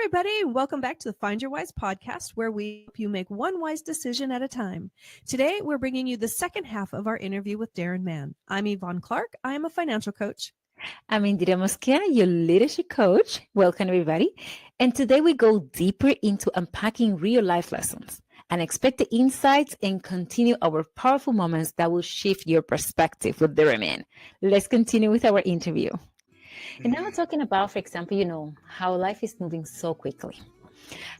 everybody. Welcome back to the Find Your Wise podcast, where we help you make one wise decision at a time. Today, we're bringing you the second half of our interview with Darren Mann. I'm Yvonne Clark. I am a financial coach. I'm Indira Mosquera, your leadership coach. Welcome, everybody. And today we go deeper into unpacking real life lessons and expected insights and continue our powerful moments that will shift your perspective with Darren Mann. Let's continue with our interview. And now talking about, for example, how life is moving so quickly.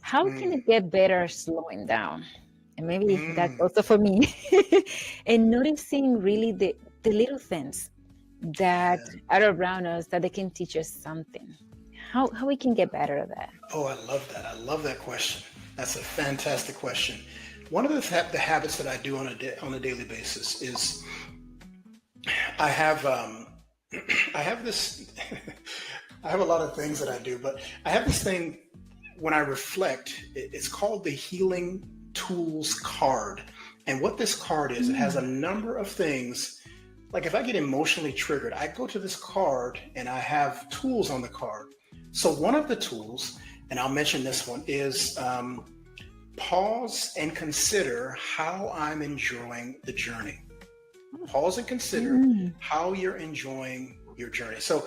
How can it get better slowing down? And maybe that's also for me. And noticing really the little things that are around us that they can teach us something. How we can get better at that? Oh, I love that. I love that question. That's a fantastic question. One of the habits that I do on a daily basis is I have this. I have a lot of things that I do, but I have this thing when I reflect. It's called the Healing Tools card, and what this card is, it has a number of things. Like if I get emotionally triggered, I go to this card and I have tools on the card. So one of the tools, and I'll mention this one, is pause and consider how I'm enjoying the journey. Pause and consider how you're enjoying your journey. So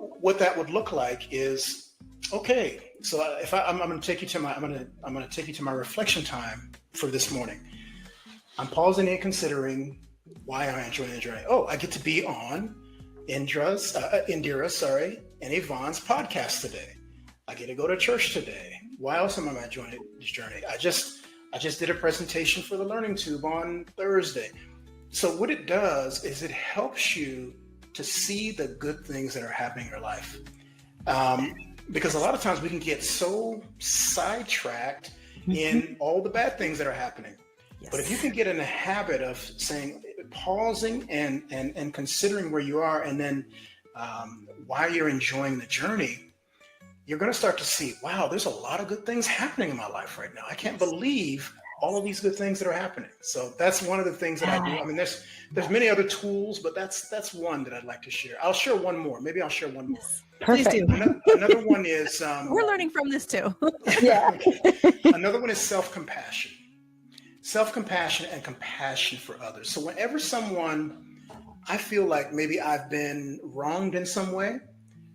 what that would look like is, okay, so if I'm going to take you to my reflection time for this morning. I'm pausing and considering why am I enjoying the journey? Oh, I get to be on Indira's and Yvonne's podcast today. I get to go to church today. Why else am I enjoying this journey? I just did a presentation for the Learning Tube on Thursday. So what it does is it helps you to see the good things that are happening in your life. Because a lot of times we can get so sidetracked in all the bad things that are happening. Yes. But if you can get in the habit of saying, pausing and considering where you are, and then why you're enjoying the journey, you're going to start to see, wow, there's a lot of good things happening in my life right now. I can't believe all of these good things that are happening. So that's one of the things that I do. I mean, there's many other tools, but that's one that I'd like to share. I'll share one more. Maybe I'll share one more. Perfect. Please do. Another one is... we're learning from this too. Yeah. Another one is self-compassion. Self-compassion and compassion for others. So whenever I feel like maybe I've been wronged in some way,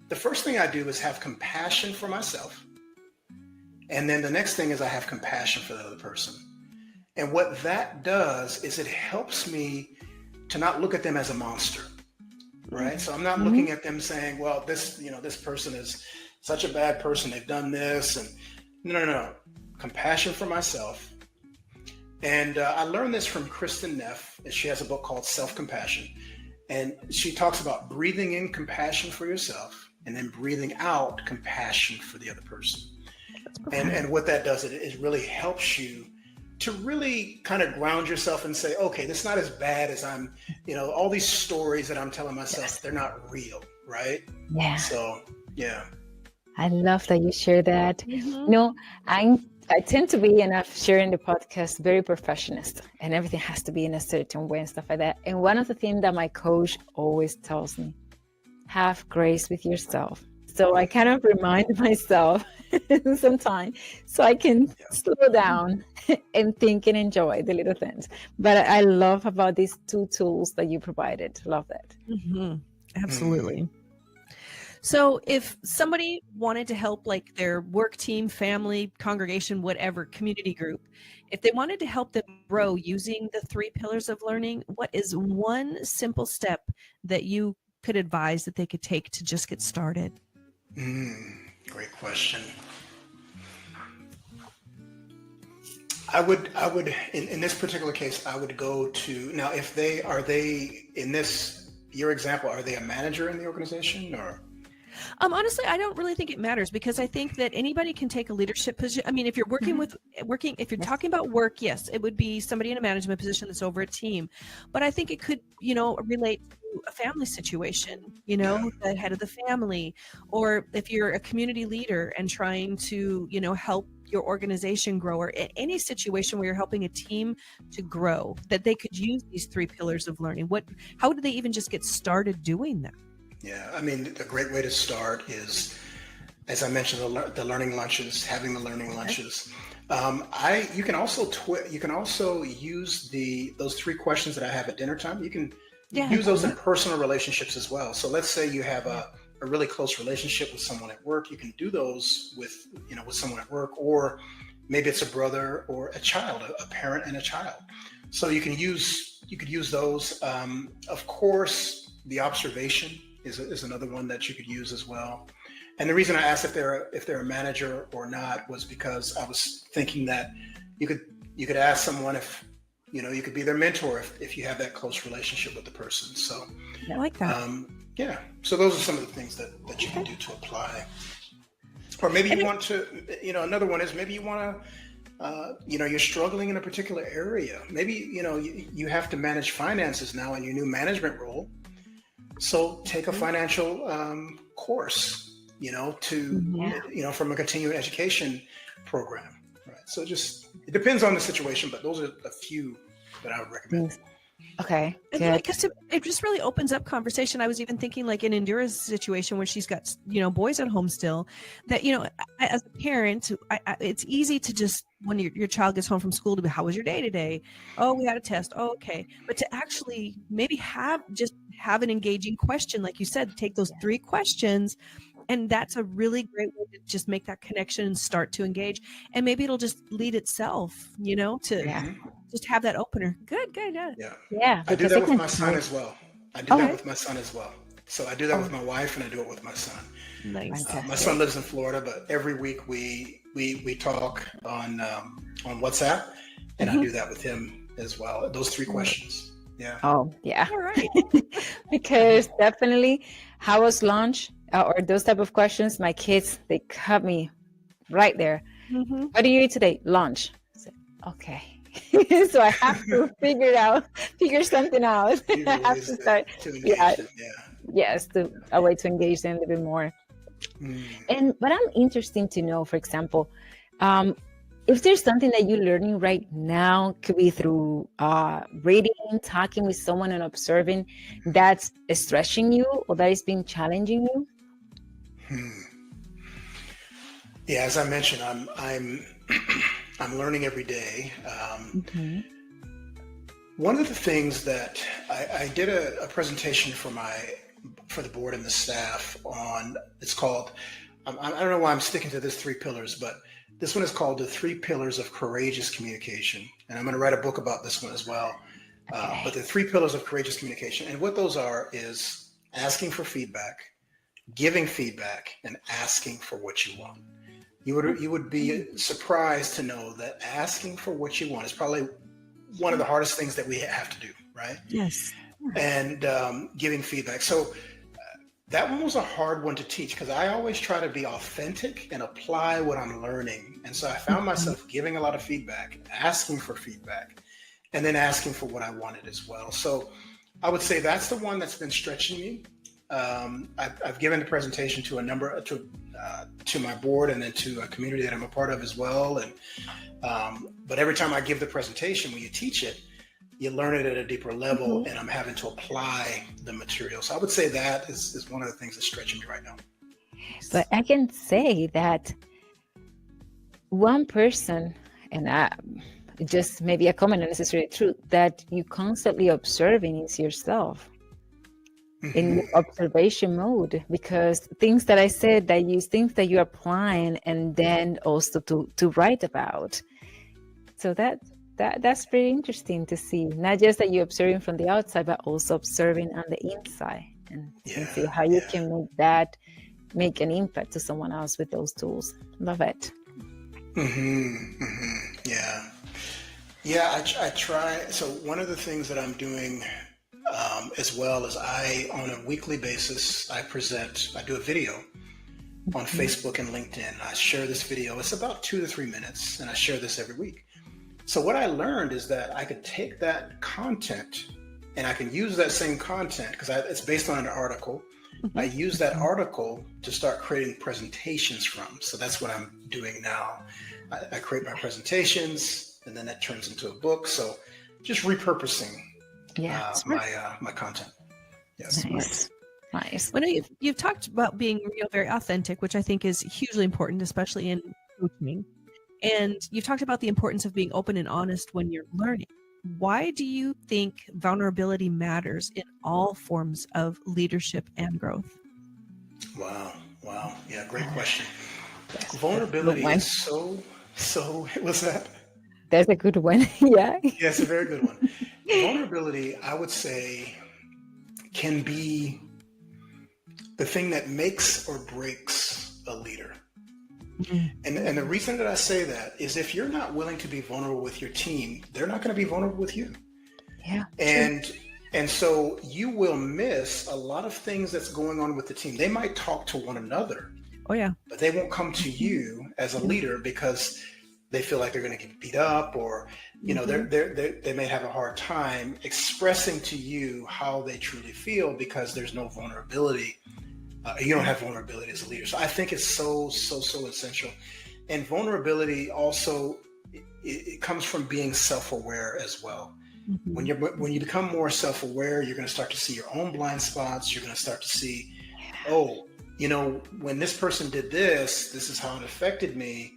the first thing I do is have compassion for myself. And then the next thing is I have compassion for the other person. And what that does is it helps me to not look at them as a monster, right? So I'm not looking at them saying, well, this person is such a bad person. They've done this. And no. Compassion for myself. And I learned this from Kristen Neff, and she has a book called Self-Compassion. And she talks about breathing in compassion for yourself and then breathing out compassion for the other person. And what that does, it really helps you to really kind of ground yourself and say, okay, this is not as bad as I'm, all these stories that I'm telling myself, they're not real, right? Yeah. So, yeah. I love that you share that. I tend to be, and I've shared in the podcast, very perfectionist, and everything has to be in a certain way and stuff like that. And one of the things that my coach always tells me, have grace with yourself. So I kind of remind myself sometimes so I can slow down and think and enjoy the little things. But I love about these two tools that you provided. Love that. Absolutely. So if somebody wanted to help like their work team, family, congregation, whatever, community group, if they wanted to help them grow using the 3 pillars of learning, what is one simple step that you could advise that they could take to just get started? Great question. I would in this particular case, I would go to, now if are they in this, your example, are they a manager in the organization or? Honestly, I don't really think it matters because I think that anybody can take a leadership position. I mean, if you're if you're talking about work, yes, it would be somebody in a management position that's over a team. But I think it could, relate to a family situation, the head of the family, or if you're a community leader and trying to, help your organization grow, or any situation where you're helping a team to grow, that they could use these 3 pillars of learning. How do they even just get started doing that? Yeah, I mean, a great way to start is as I mentioned, the learning lunches, having the learning lunches. You can also use those 3 questions that I have at dinner time. You can use those in personal relationships as well. So let's say you have a really close relationship with someone at work. You can do those with someone at work, or maybe it's a brother or a child, a parent and a child. So you could use those. Of course, the observation is another one that you could use as well. And the reason I asked if they're a manager or not was because I was thinking that you could ask someone if you could be their mentor if you have that close relationship with the person. So I like that. So those are some of the things that you can do to apply. Or maybe you want to, another one is maybe you want to, you're struggling in a particular area. Maybe, you have to manage finances now in your new management role. So take a financial course, from a continuing education program. Right. So it depends on the situation, but those are a few that I would recommend. Okay. Because it just really opens up conversation. I was even thinking like in Indira's situation where she's got, boys at home still, that, as a parent, it's easy to just, when your child gets home from school, to be, how was your day today? Oh, we had a test. Oh, okay. But to actually maybe have an engaging question, like you said, take those 3 questions. And that's a really great way to just make that connection and start to engage. And maybe it'll just lead itself, to just have that opener. Good. Yeah. I do that with my son as well. So I do that with my wife, and I do it with my son. Nice. My son lives in Florida, but every week we talk on WhatsApp, and I do that with him as well. Those 3 questions. Yeah. Oh, yeah. All right. Because definitely, how was lunch? Or those type of questions, my kids, they cut me right there. Mm-hmm. What do you eat today? Lunch. I said, okay. So I have to figure something out. I have to start. Yes, a way to engage them a little bit more. But I'm interested to know, for example, if there's something that you're learning right now, could be through reading, talking with someone and observing, that's stretching you or that is being challenging you. Yeah, as I mentioned, I'm learning every day. One of the things that I did a presentation for the board and the staff on, it's called, I don't know why I'm sticking to this 3 pillars, but this one is called the 3 Pillars of Courageous Communication. And I'm going to write a book about this one as well. But the 3 pillars of courageous communication, and what those are is asking for feedback, giving feedback, and asking for what you want. You would be surprised to know that asking for what you want is probably one of the hardest things that we have to do, right? Yes. And giving feedback. So that one was a hard one to teach because I always try to be authentic and apply what I'm learning. And so I found myself giving a lot of feedback, asking for feedback, and then asking for what I wanted as well. So I would say that's the one that's been stretching me. I've given the presentation to to my board and then to a community that I'm a part of as well. And but every time I give the presentation, when you teach it, you learn it at a deeper level, and I'm having to apply the material. So I would say that is one of the things that's stretching me right now. But I can say that one person, and just maybe a common and necessary truth, that you constantly observing is yourself. In observation mode, because things that I said, that you things that you're applying, and then also to write about. So that's pretty interesting to see. Not just that you're observing from the outside, but also observing on the inside, and see how you can make an impact to someone else with those tools. Love it. Yeah. I try. So one of the things that I'm doing as well as on a weekly basis, I do a video on Facebook and LinkedIn. I share this video. It's about 2 to 3 minutes, and I share this every week. So what I learned is that I could take that content and I can use that same content because it's based on an article. I use that article to start creating presentations from. So that's what I'm doing now. I create my presentations, and then that turns into a book. So just repurposing my content. Yes. Nice. Nice. Well, you've talked about being very authentic, which I think is hugely important, especially in coaching. And you've talked about the importance of being open and honest when you're learning. Why do you think vulnerability matters in all forms of leadership and growth? Wow. Yeah, great question. That's a Vulnerability good one. is what's that? That's a good one. Yeah. Yeah, it's a very good one. Vulnerability, I would say, can be the thing that makes or breaks a leader. And the reason that I say that is if you're not willing to be vulnerable with your team, they're not going to be vulnerable with you. Yeah. And so you will miss a lot of things that's going on with the team. They might talk to one another. Oh yeah. But they won't come to you as a leader because they feel like they're going to get beat up, or they may have a hard time expressing to you how they truly feel because there's no vulnerability. You don't have vulnerability as a leader. So I think it's so essential. And vulnerability also, it comes from being self-aware as well. Mm-hmm. When you become more self-aware, you're going to start to see your own blind spots. You're going to start to see, when this person did this is how it affected me.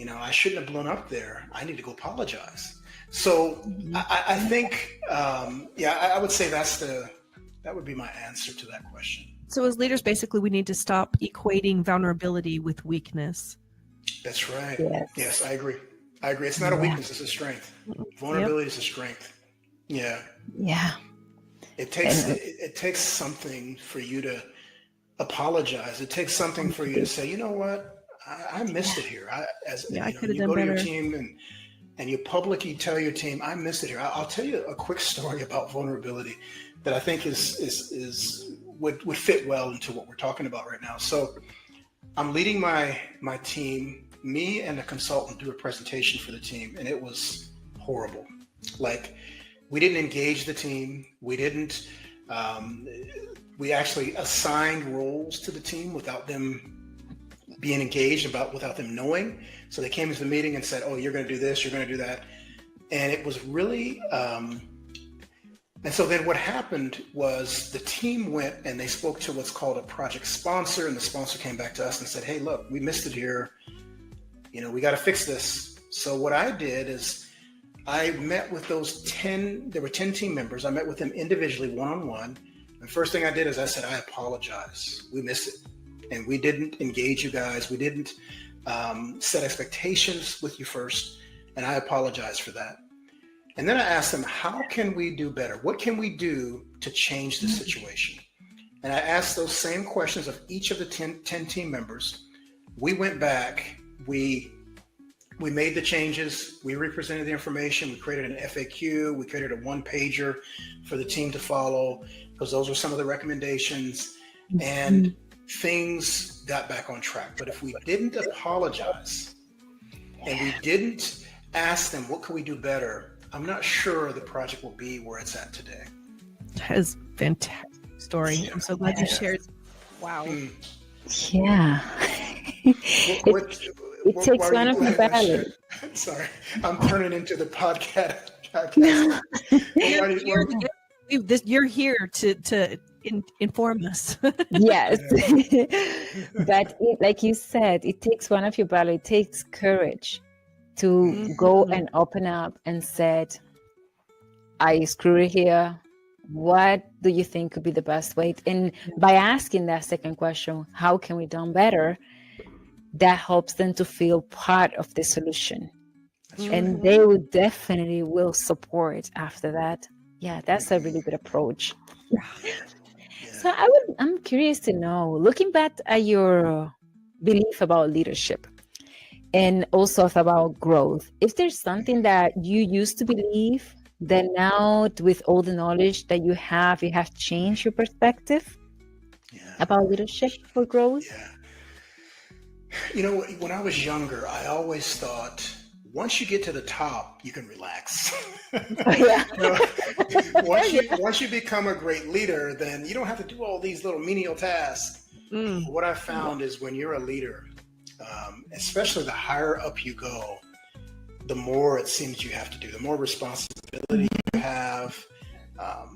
I shouldn't have blown up there. I need to go apologize. So I think, I would say that would be my answer to that question. So as leaders, basically, we need to stop equating vulnerability with weakness. That's right. Yes. Yes, I agree. It's not a weakness, it's a strength. Vulnerability is a strength. Yeah. Yeah. It takes something for you to apologize. It takes something for you to say, you know what, I missed it here. I could have you done go to better. your team and you publicly tell your team, I missed it here. I'll tell you a quick story about vulnerability that I think would fit well into what we're talking about right now. So I'm leading my team. Me and a consultant do a presentation for the team, and it was horrible. Like, we didn't engage the team. We didn't. We actually assigned roles to the team without them being engaged, without them knowing. So they came into the meeting and said, "Oh, you're going to do this. You're going to do that," and it was really. And so then what happened was the team went and they spoke to what's called a project sponsor, and the sponsor came back to us and said, "Hey, look, we missed it here. We got to fix this." So what I did is I met with there were 10 team members. I met with them individually, one-on-one. The first thing I did is I said, I apologize. We missed it. And we didn't engage you guys. We didn't set expectations with you first. And I apologize for that. And then I asked them, how can we do better? What can we do to change the situation? And I asked those same questions of each of the 10 team members. We went back, we made the changes, we represented the information, we created an FAQ, we created a one-pager for the team to follow, because those were some of the recommendations, and things got back on track. But if we didn't apologize and we didn't ask them, what can we do better? I'm not sure the project will be where it's at today. That is a fantastic story. Yeah. I'm so glad you shared. Wow. Yeah. It takes one of your value. Sorry, I'm turning into the podcast. You're here to inform us. Yes. But like you said, it takes one of your value. It takes courage to go and open up and said, I screwed it here. What do you think could be the best way? And by asking that second question, how can we do better? That helps them to feel part of the solution. And they will definitely will support after that. Yeah, that's a really good approach. So I'm curious to know, looking back at your belief about leadership and also about growth, if there's something that you used to believe that now with all the knowledge that you have changed your perspective about leadership for growth? Yeah. When I was younger, I always thought, once you get to the top, you can relax. Once you become a great leader, then you don't have to do all these little menial tasks. What I found is when you're a leader, especially the higher up you go, the more it seems you have to do, the more responsibility you have.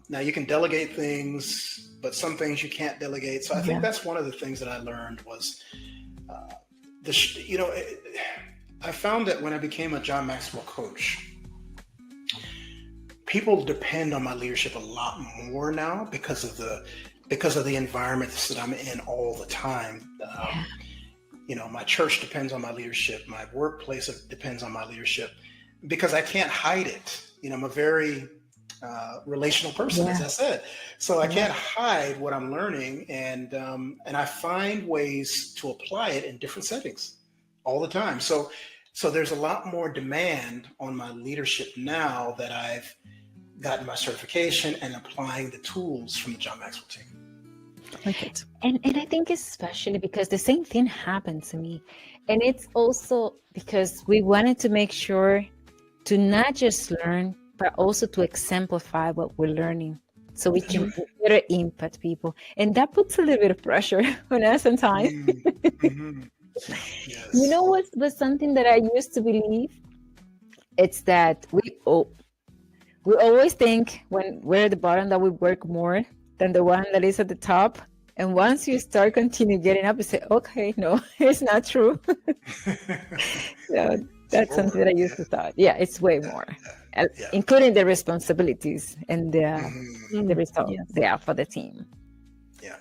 Now you can delegate things, but some things you can't delegate. So I think that's one of the things that I learned was, I found that when I became a John Maxwell coach, people depend on my leadership a lot more now because of the environments that I'm in all the time. My church depends on my leadership. My workplace depends on my leadership because I can't hide it. I'm a very relational person, as I said. So I can't hide what I'm learning, and I find ways to apply it in different settings all the time. So there's a lot more demand on my leadership now that I've gotten my certification and applying the tools from the John Maxwell team. I like it. And I think especially because the same thing happened to me. And it's also because we wanted to make sure to not just learn, but also to exemplify what we're learning so we can better impact people. And that puts a little bit of pressure on us sometimes. Yes. You know what was something that I used to believe? It's that we always think when we're at the bottom that we work more than the one that is at the top. And once you start continue getting up, you say, okay, no, it's not true. So that's something that I used to thought. Yeah, it's way more, including the responsibilities and the results for the team. Yeah.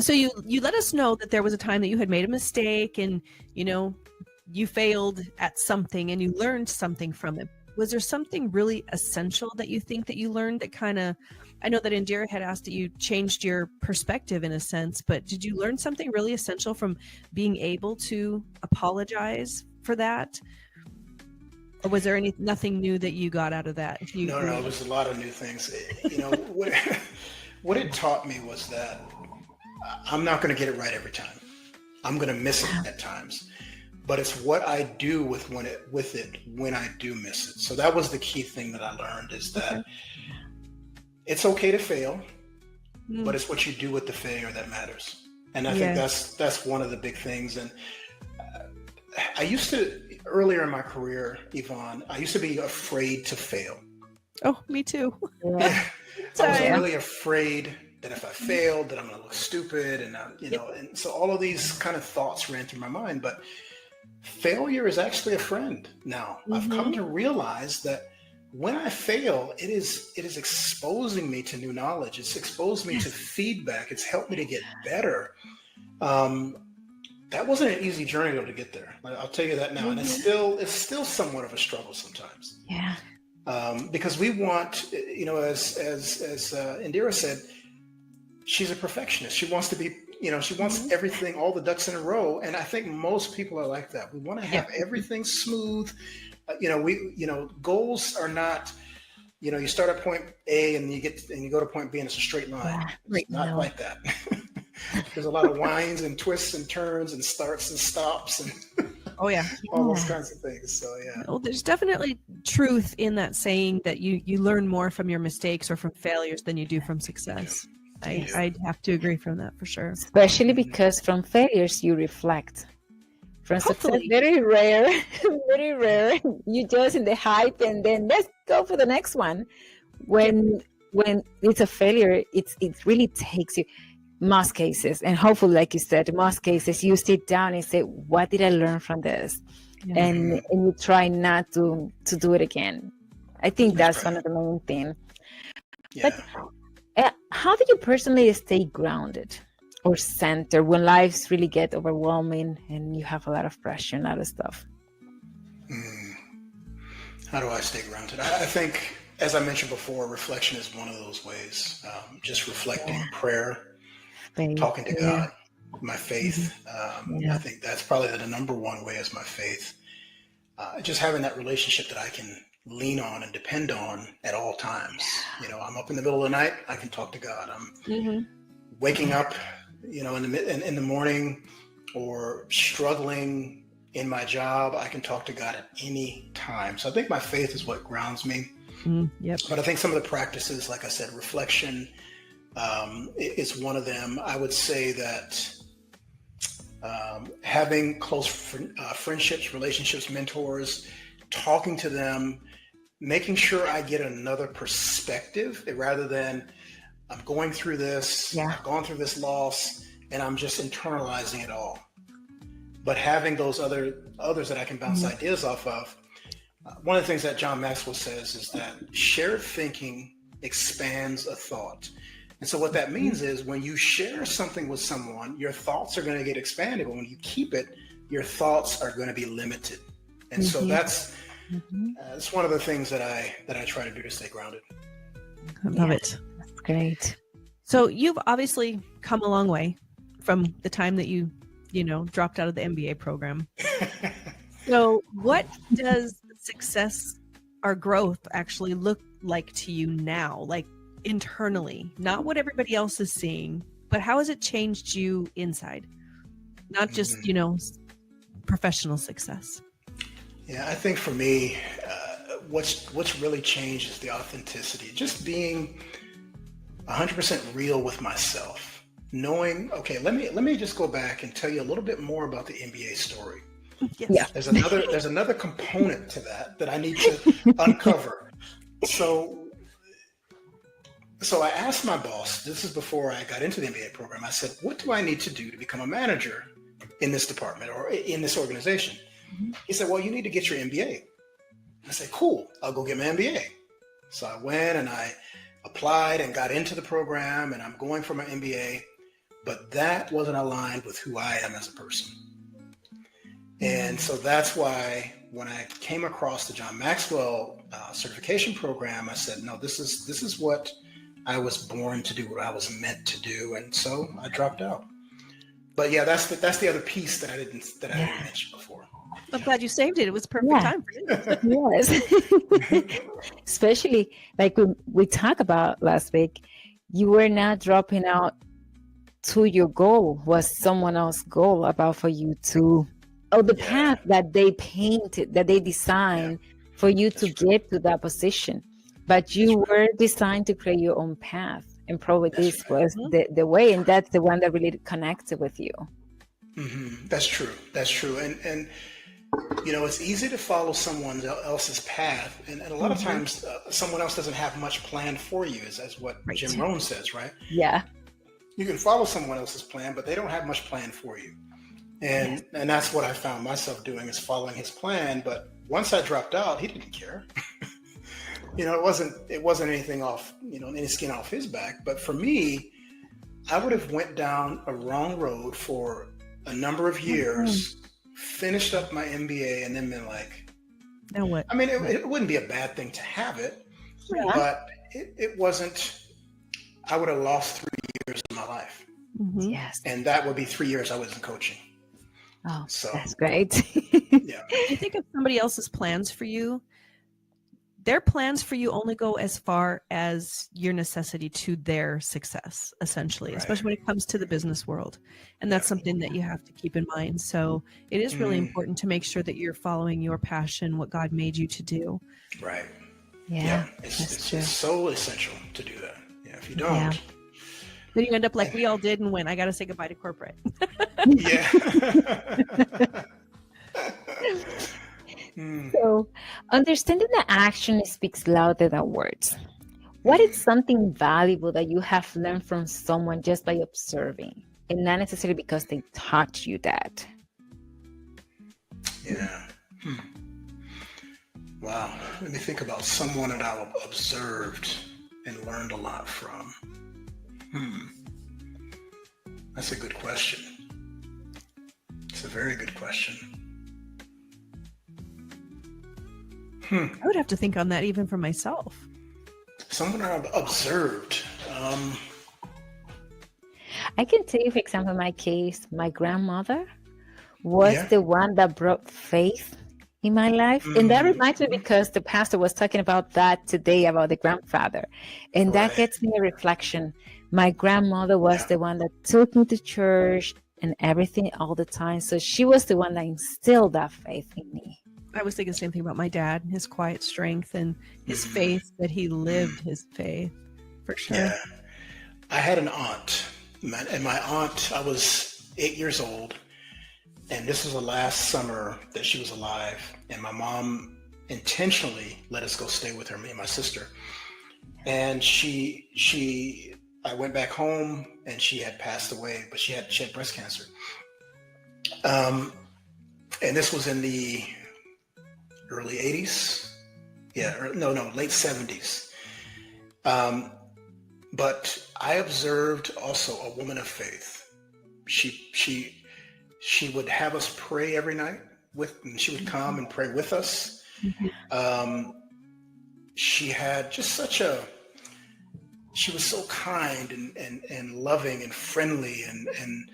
So you let us know that there was a time that you had made a mistake and, you failed at something and you learned something from it. Was there something really essential that you think that you learned that I know that Indira had asked that you changed your perspective in a sense, but did you learn something really essential from being able to apologize for that? Or was there nothing new that you got out of that? No, it was a lot of new things. What it taught me was that I'm not going to get it right every time. I'm going to miss it at times. But it's what I do with it when I do miss it. So that was the key thing that I learned is that it's okay to fail, but it's what you do with the failure that matters. And I think that's one of the big things. And I used to, earlier in my career, Yvonne, I used to be afraid to fail. Oh, me too. I was really afraid that if I failed, that I'm going to look stupid. And, and so all of these kind of thoughts ran through my mind. But failure is actually a friend now. I've come to realize that when I fail, it is exposing me to new knowledge. It's exposed me to feedback. It's helped me to get better. That wasn't an easy journey though to get there. I'll tell you that now. And it's still somewhat of a struggle sometimes. Yeah. Because we want, as Indira said, she's a perfectionist. She wants to be, she wants everything, all the ducks in a row. And I think most people are like that. We want to have everything smooth. Goals are not, you start at point A and you go to point B and it's a straight line. It's not like that. There's a lot of winds and twists and turns and starts and stops and all those kinds of things. So Well, there's definitely truth in that saying that you learn more from your mistakes or from failures than you do from success. I'd have to agree from that for sure. Especially because from failures you reflect. From success, very rare. You just in the hype and then let's go for the next one. When it's a failure, it really takes you. Most cases, and hopefully, like you said, most cases you sit down and say, "What did I learn from this?" And you try not to do it again. I think that's one of the main things. Yeah. But how do you personally stay grounded or centered when lives really get overwhelming and you have a lot of pressure and other stuff? How do I stay grounded? I think, as I mentioned before, reflection is one of those ways. Just reflecting, prayer. Talking to God, my faith. I think that's probably the number one way is my faith. Just having that relationship that I can lean on and depend on at all times. I'm up in the middle of the night, I can talk to God. I'm waking up, in the morning or struggling in my job, I can talk to God at any time. So I think my faith is what grounds me. But I think some of the practices, like I said, reflection, is one of them. I would say that having close friendships, relationships, mentors, talking to them, making sure I get another perspective rather than I'm going through this, Yeah. I've gone through this loss, and I'm just internalizing it all. But having those others that I can bounce ideas off of, one of the things that John Maxwell says is that shared thinking expands a thought. And so what that means is when you share something with someone, your thoughts are going to get expanded. But when you keep it, your thoughts are going to be limited. And so that's one of the things that I try to do to stay grounded. I love it. That's great. So you've obviously come a long way from the time that you dropped out of the MBA program. So what does success or growth actually look like to you now? Like internally, not what everybody else is seeing, but how has it changed you inside? Not just, professional success. Yeah, I think for me, what's really changed is the authenticity. Just being 100% real with myself. Knowing, okay, let me just go back and tell you a little bit more about the MBA story. Yes. Yeah. There's another component to that I need to uncover. So I asked my boss, this is before I got into the MBA program, I said, what do I need to do to become a manager in this department or in this organization? He said, well, you need to get your MBA. I said, cool, I'll go get my MBA. So I went and I applied and got into the program, and I'm going for my MBA, but that wasn't aligned with who I am as a person. And so that's why when I came across the John Maxwell certification program, I said, no, this is what I was born to do, what I was meant to do. And so I dropped out. But yeah, that's the other piece that I didn't mention before. I'm glad you saved it. It was perfect time for you. Yes. Especially like we talked about last week, you were not dropping out to your goal, was someone else's goal about for you to, the path that they painted, that they designed for you to get to that position. But you were designed to create your own path. And probably this was the way, and that's the one that really connected with you. Mm-hmm. That's true. And it's easy to follow someone else's path. And a lot of times someone else doesn't have much planned for you, as what Jim Rohn says, right? Yeah. You can follow someone else's plan, but they don't have much planned for you. And that's what I found myself doing, is following his plan. But once I dropped out, he didn't care. It wasn't anything off, any skin off his back. But for me, I would have went down a wrong road for a number of years, finished up my MBA, and then been like, now what? I mean, it wouldn't be a bad thing to have it, but it wasn't. I would have lost 3 years of my life. Mm-hmm. Yes. And that would be 3 years I wasn't coaching. Oh, so that's great. Yeah. You think of somebody else's plans for you, their plans for you only go as far as your necessity to their success, essentially, especially when it comes to the business world. And that's something that you have to keep in mind. So it is really important to make sure that you're following your passion, what God made you to do. Right. Yeah. It's so essential to do that. Yeah. If you don't, then you end up like we all did and went, I got to say goodbye to corporate. Yeah. So, understanding that action speaks louder than words. What is something valuable that you have learned from someone just by observing, and not necessarily because they taught you that? Yeah. Wow. Let me think about someone that I observed and learned a lot from. That's a good question. It's a very good question. I would have to think on that even for myself. Someone I've observed. I can tell you, for example, in my case, my grandmother was the one that brought faith in my life. And that reminds me, because the pastor was talking about that today, about the grandfather. And that gets me a reflection. My grandmother was the one that took me to church and everything all the time. So she was the one that instilled that faith in me. I was thinking the same thing about my dad, his quiet strength and his faith, that he lived his faith, for sure. Yeah. I had an aunt, and my aunt, I was 8 years old, and this was the last summer that she was alive, and my mom intentionally let us go stay with her, me and my sister. And she I went back home and she had passed away, but she had breast cancer. And this was in the early 80s. Yeah, no, late 70s. But I observed also a woman of faith. She would have us pray every night and she would come and pray with us. She had just she was so kind and loving and friendly and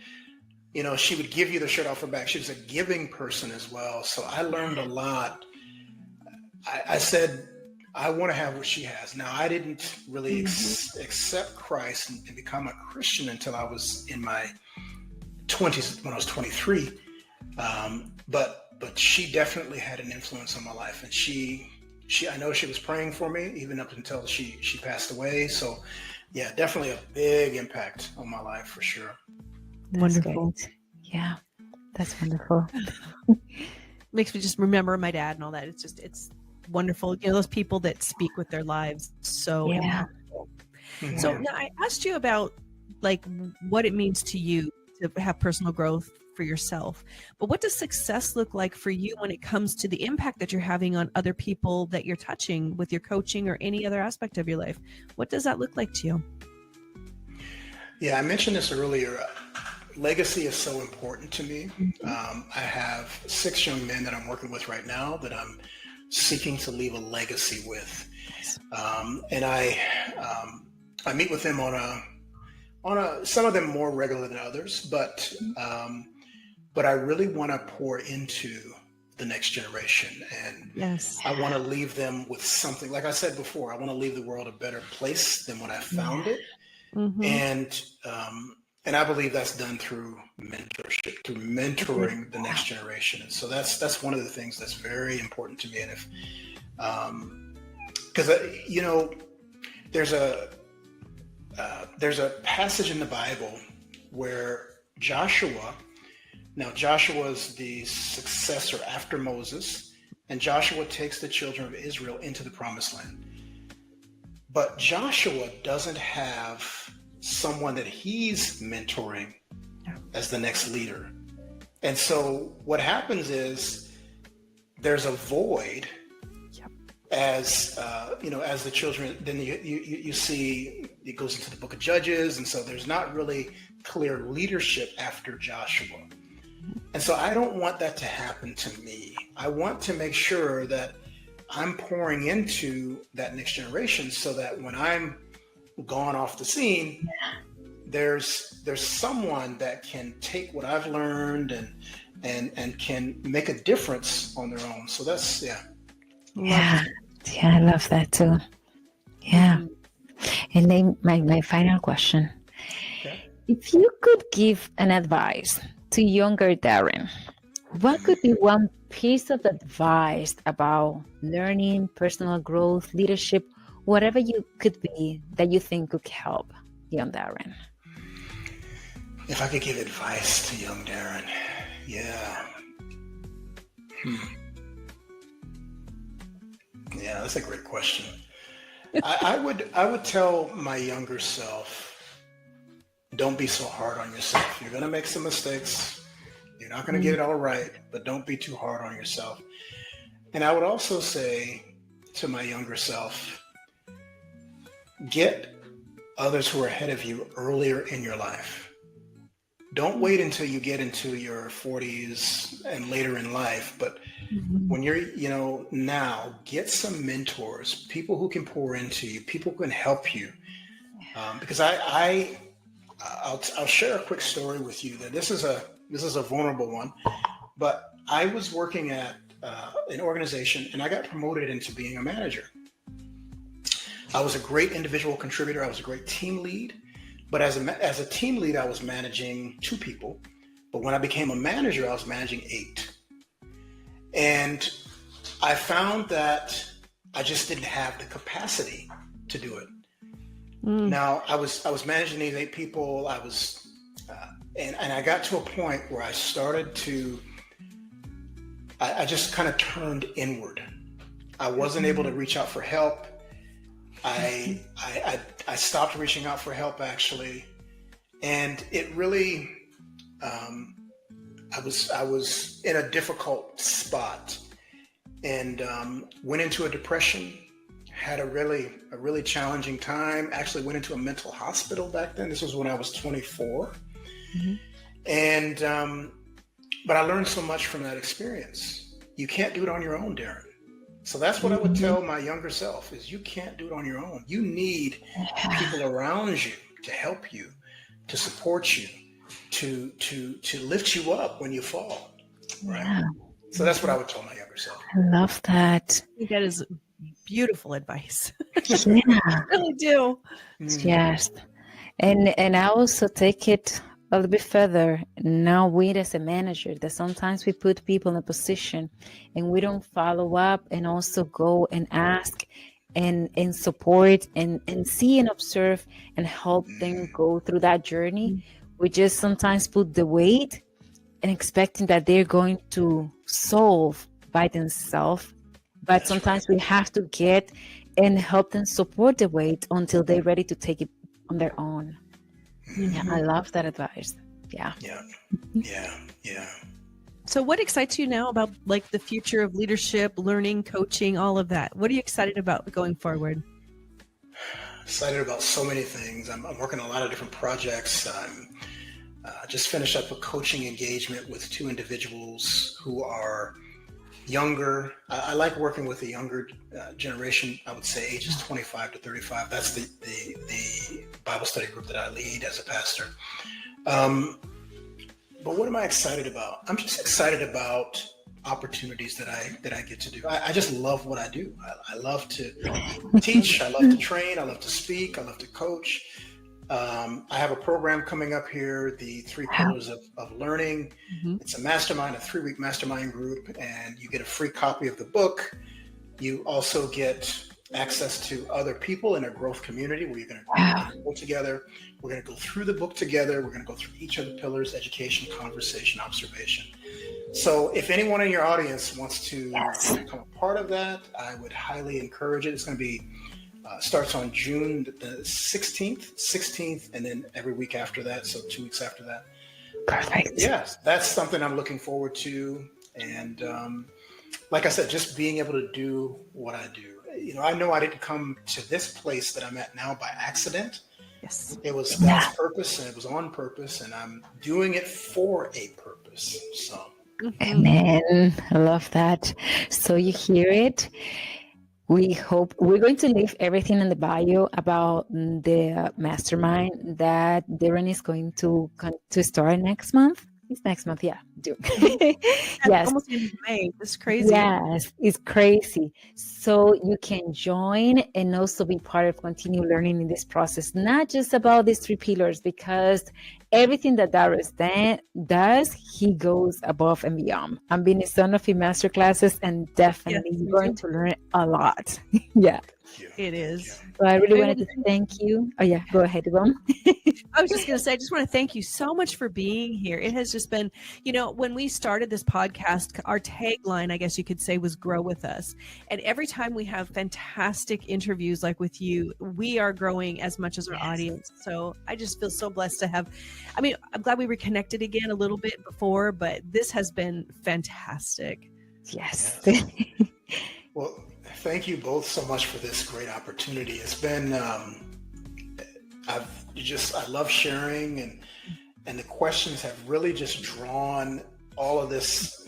she would give you the shirt off her back. She was a giving person as well. So I learned a lot. I said, I want to have what she has. Now, I didn't really accept Christ and become a Christian until I was in my 20s, when I was 23. But she definitely had an influence on my life. And I know she was praying for me even up until she passed away. So yeah, definitely a big impact on my life for sure. That's wonderful. Great. Yeah, that's wonderful. Makes me just remember my dad and all that. It's wonderful. Those people that speak with their lives. So impactful. Mm-hmm. So now I asked you about like what it means to you to have personal growth for yourself, but what does success look like for you when it comes to the impact that you're having on other people that you're touching with your coaching or any other aspect of your life? What does that look like to you? Yeah, I mentioned this earlier. Legacy is so important to me. I have 6 young men that I'm working with right now that I'm seeking to leave a legacy with. And I meet with them on a some of them more regular than others, but I really want to pour into the next generation. And I want to leave them with something. Like I said before, I want to leave the world a better place than when I found it. And I believe that's done through mentorship, through mentoring the next generation. And so that's one of the things that's very important to me. And if, because there's a passage in the Bible where Joshua is the successor after Moses, and Joshua takes the children of Israel into the promised land. But Joshua doesn't have someone that he's mentoring as the next leader. And so what happens is there's a void as the children, then you see it goes into the book of Judges. And so there's not really clear leadership after Joshua. And so I don't want that to happen to me. I want to make sure that I'm pouring into that next generation so that when I'm gone off the scene, there's someone that can take what I've learned and can make a difference on their own. So that's I love that too. Yeah. And then my final question. Okay. If you could give an advice to younger Darren, what could be one piece of advice about learning, personal growth, leadership, whatever you could be that you think could help young Darren? If I could give advice to young Darren, yeah, that's a great question. I would tell my younger self, don't be so hard on yourself. You're going to make some mistakes. You're not going to get it all right, but don't be too hard on yourself. And I would also say to my younger self, get others who are ahead of you earlier in your life. Don't wait until you get into your 40s and later in life, but when you're, now get some mentors, people who can pour into you, people who can help you. Because I'll share a quick story with you that this is a vulnerable one, but I was working at an organization and I got promoted into being a manager. I was a great individual contributor. I was a great team lead, but as a team lead, I was managing 2 people. But when I became a manager, I was managing 8. And I found that I just didn't have the capacity to do it. Now I was managing these 8 people. I was, and I got to a point where I started to, I just kind of turned inward. I wasn't able to reach out for help. I stopped reaching out for help actually, and it really I was in a difficult spot, and went into a depression. Had a really challenging time. Actually went into a mental hospital back then. This was when I was 24, and but I learned so much from that experience. You can't do it on your own, Darren. So that's what I would tell my younger self: is you can't do it on your own. You need people around you to help you, to support you, to lift you up when you fall. Right. Yeah. So that's what I would tell my younger self. I love that. I think that is beautiful advice. Yeah. I really do. Yes. And I also take it a little bit further. Now we as a manager, that sometimes we put people in a position and we don't follow up and also go and ask and support and see and observe and help them go through that journey. We just sometimes put the weight and expecting that they're going to solve by themselves. But sometimes we have to get and help them support the weight until they're ready to take it on their own. Yeah, I love that advice. Yeah. So what excites you now about like the future of leadership, learning, coaching, all of that? What are you excited about going forward? Excited about so many things. I'm working on a lot of different projects. I'm just finished up a coaching engagement with two individuals who are younger. I like working with the younger generation. I would say ages 25 to 35. That's the Bible study group that I lead as a pastor. But what am I excited about? I'm just excited about opportunities that I get to do. I just love what I do. I love to teach. I love to train. I love to speak. I love to coach. I have a program coming up here, the 3 Pillars of Learning. It's a mastermind, a 3-week mastermind group, and you get a free copy of the book. You also get access to other people in a growth community where you're going to go together. We're going to go through the book together. We're going to go through each of the pillars: education, conversation, observation. So if anyone in your audience wants to become a part of that, I would highly encourage it. It's going to be starts on June the 16th, and then every week after that, so 2 weeks after that. Perfect. Yes, that's something I'm looking forward to. And like I said, just being able to do what I do. You know, I know I didn't come to this place that I'm at now by accident. Yes. It was God's purpose, and it was on purpose, and I'm doing it for a purpose. So. Amen. I love that. So you hear it. We hope we're going to leave everything in the bio about the mastermind that Darren is going to start next month. It's next month, yeah. Yes. Almost in May. It's crazy. Yes, it's crazy. So you can join and also be part of continue learning in this process, not just about these 3 pillars, because everything that Darren does, he goes above and beyond. I'm being a son of his master classes, and definitely you're going to learn a lot. Yeah. It is. So I really wanted to thank you. Oh yeah, go ahead, Yvonne. I was just going to say, I just want to thank you so much for being here. It has just been, you know, when we started this podcast, our tagline, I guess you could say, was grow with us. And every time we have fantastic interviews like with you, we are growing as much as our audience. So I just feel so blessed to have, I mean, I'm glad we were connected again a little bit before, but this has been fantastic. Yes. Well, thank you both so much for this great opportunity. It's been, I love sharing, and the questions have really just drawn all of this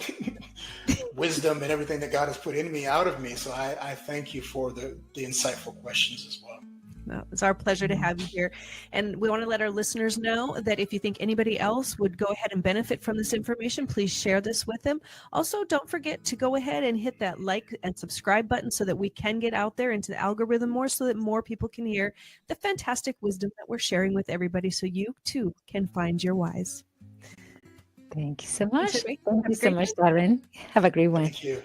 wisdom and everything that God has put in me out of me. So I thank you for the insightful questions as well. Well, it's our pleasure to have you here. And we want to let our listeners know that if you think anybody else would go ahead and benefit from this information, please share this with them. Also, don't forget to go ahead and hit that like and subscribe button so that we can get out there into the algorithm more, so that more people can hear the fantastic wisdom that we're sharing with everybody, so you too can find your whys. Thank you so much. Thank Thank you so much, Darren. Have a great one. Thank you.